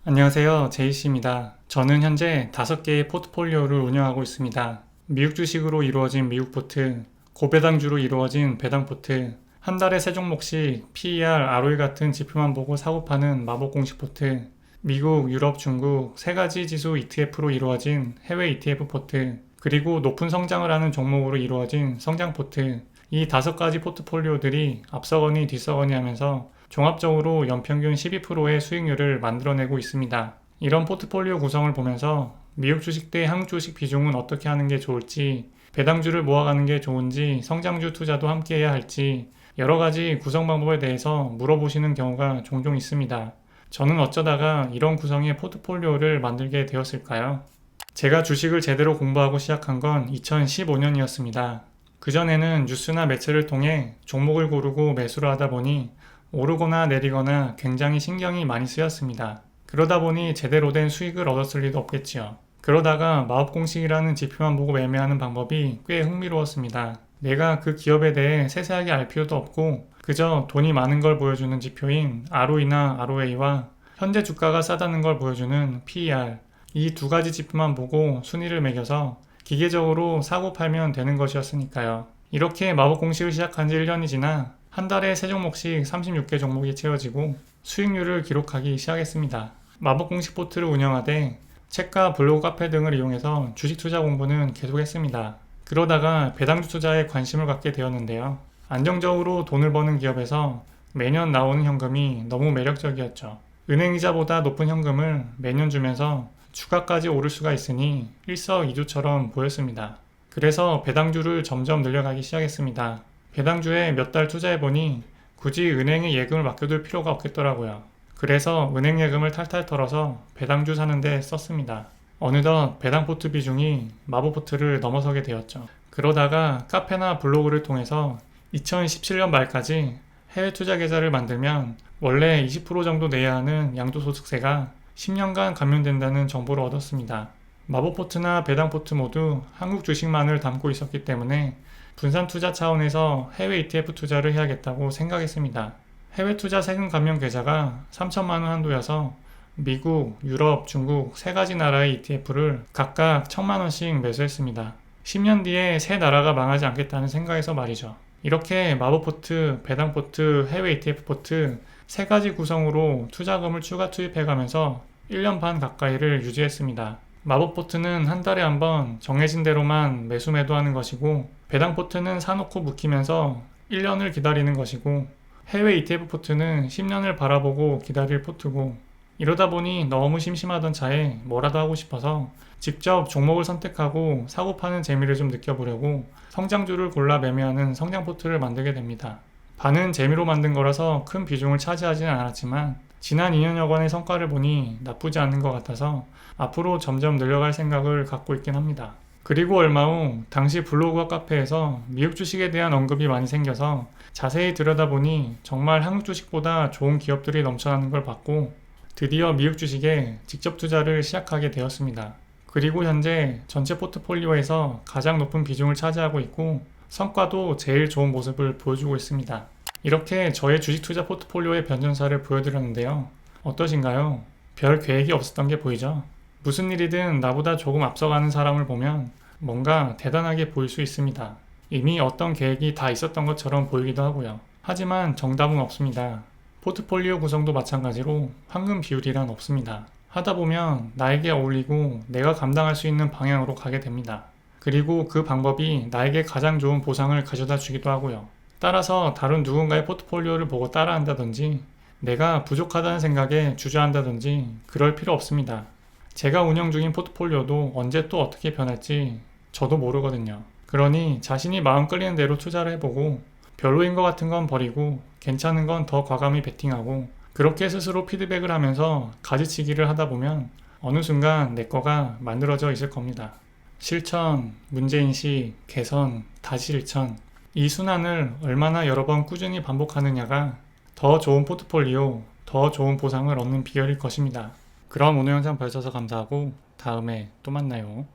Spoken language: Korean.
안녕하세요. 제이씨입니다. 저는 현재 5개의 포트폴리오를 운영하고 있습니다. 미국 주식으로 이루어진 미국 포트, 고배당주로 이루어진 배당 포트, 한 달에 3종목씩 PER, ROE 같은 지표만 보고 사고 파는 마법 공식 포트, 미국, 유럽, 중국 3가지 지수 ETF로 이루어진 해외 ETF 포트, 그리고 높은 성장을 하는 종목으로 이루어진 성장 포트, 이 5가지 포트폴리오들이 앞서거니 뒤서거니 하면서 종합적으로 연평균 12%의 수익률을 만들어내고 있습니다. 이런 포트폴리오 구성을 보면서 미국 주식 대 한국 주식 비중은 어떻게 하는 게 좋을지, 배당주를 모아가는 게 좋은지, 성장주 투자도 함께 해야 할지 여러 가지 구성 방법에 대해서 물어보시는 경우가 종종 있습니다. 저는 어쩌다가 이런 구성의 포트폴리오를 만들게 되었을까요? 제가 주식을 제대로 공부하고 시작한 건 2015년이었습니다. 그전에는 뉴스나 매체를 통해 종목을 고르고 매수를 하다 보니 오르거나 내리거나 굉장히 신경이 많이 쓰였습니다. 그러다 보니 제대로 된 수익을 얻었을 리도 없겠지요. 그러다가 마법공식이라는 지표만 보고 매매하는 방법이 꽤 흥미로웠습니다. 내가 그 기업에 대해 세세하게 알 필요도 없고 그저 돈이 많은 걸 보여주는 지표인 ROE나 ROA와 현재 주가가 싸다는 걸 보여주는 PER, 이 2가지 지표만 보고 순위를 매겨서 기계적으로 사고 팔면 되는 것이었으니까요. 이렇게 마법 공식을 시작한 지 1년이 지나 한 달에 3종목씩 36개 종목이 채워지고 수익률을 기록하기 시작했습니다. 마법 공식 포트를 운영하되 책과 블로그 카페 등을 이용해서 주식 투자 공부는 계속했습니다. 그러다가 배당주 투자에 관심을 갖게 되었는데요. 안정적으로 돈을 버는 기업에서 매년 나오는 현금이 너무 매력적이었죠. 은행이자보다 높은 현금을 매년 주면서 주가까지 오를 수가 있으니 일석이조처럼 보였습니다. 그래서 배당주를 점점 늘려가기 시작했습니다. 배당주에 몇 달 투자해보니 굳이 은행에 예금을 맡겨둘 필요가 없겠더라고요. 그래서 은행 예금을 탈탈 털어서 배당주 사는데 썼습니다. 어느덧 배당포트 비중이 마법포트를 넘어서게 되었죠. 그러다가 카페나 블로그를 통해서 2017년 말까지 해외 투자 계좌를 만들면 원래 20% 정도 내야 하는 양도소득세가 10년간 감면된다는 정보를 얻었습니다. 마법포트나 배당포트 모두 한국 주식만을 담고 있었기 때문에 분산 투자 차원에서 해외 ETF 투자를 해야겠다고 생각했습니다. 해외 투자 세금 감면 계좌가 3천만 원 한도여서 미국, 유럽, 중국 3가지 나라의 ETF를 각각 1,000만 원씩 매수했습니다. 10년 뒤에 세 나라가 망하지 않겠다는 생각에서 말이죠. 이렇게 마법포트, 배당포트, 해외 ETF 포트 3가지 구성으로 투자금을 추가 투입해가면서 1년 반 가까이를 유지했습니다. 마법포트는 한 달에 한 번 정해진 대로만 매수 매도하는 것이고 배당포트는 사놓고 묵히면서 1년을 기다리는 것이고 해외 ETF 포트는 10년을 바라보고 기다릴 포트고 이러다 보니 너무 심심하던 차에 뭐라도 하고 싶어서 직접 종목을 선택하고 사고 파는 재미를 좀 느껴보려고 성장주를 골라 매매하는 성장 포트를 만들게 됩니다. 반은 재미로 만든 거라서 큰 비중을 차지하지는 않았지만 지난 2년여간의 성과를 보니 나쁘지 않은 것 같아서 앞으로 점점 늘려갈 생각을 갖고 있긴 합니다. 그리고 얼마 후 당시 블로그와 카페에서 미국 주식에 대한 언급이 많이 생겨서 자세히 들여다보니 정말 한국 주식보다 좋은 기업들이 넘쳐나는 걸 봤고 드디어 미국 주식에 직접 투자를 시작하게 되었습니다. 그리고 현재 전체 포트폴리오에서 가장 높은 비중을 차지하고 있고 성과도 제일 좋은 모습을 보여주고 있습니다. 이렇게 저의 주식 투자 포트폴리오의 변전사를 보여드렸는데요. 어떠신가요? 별 계획이 없었던 게 보이죠? 무슨 일이든 나보다 조금 앞서가는 사람을 보면 뭔가 대단하게 보일 수 있습니다. 이미 어떤 계획이 다 있었던 것처럼 보이기도 하고요. 하지만 정답은 없습니다. 포트폴리오 구성도 마찬가지로 황금 비율이란 없습니다. 하다 보면 나에게 어울리고 내가 감당할 수 있는 방향으로 가게 됩니다. 그리고 그 방법이 나에게 가장 좋은 보상을 가져다 주기도 하고요. 따라서 다른 누군가의 포트폴리오를 보고 따라한다든지 내가 부족하다는 생각에 주저한다든지 그럴 필요 없습니다. 제가 운영 중인 포트폴리오도 언제 또 어떻게 변할지 저도 모르거든요. 그러니 자신이 마음 끌리는 대로 투자를 해보고 별로인 것 같은 건 버리고 괜찮은 건 더 과감히 베팅하고 그렇게 스스로 피드백을 하면서 가지치기를 하다 보면 어느 순간 내 거가 만들어져 있을 겁니다. 실천, 문제인식, 개선, 다시 실천 이 순환을 얼마나 여러 번 꾸준히 반복하느냐가 더 좋은 포트폴리오, 더 좋은 보상을 얻는 비결일 것입니다. 그럼 오늘 영상 봐주셔서 감사하고 다음에 또 만나요.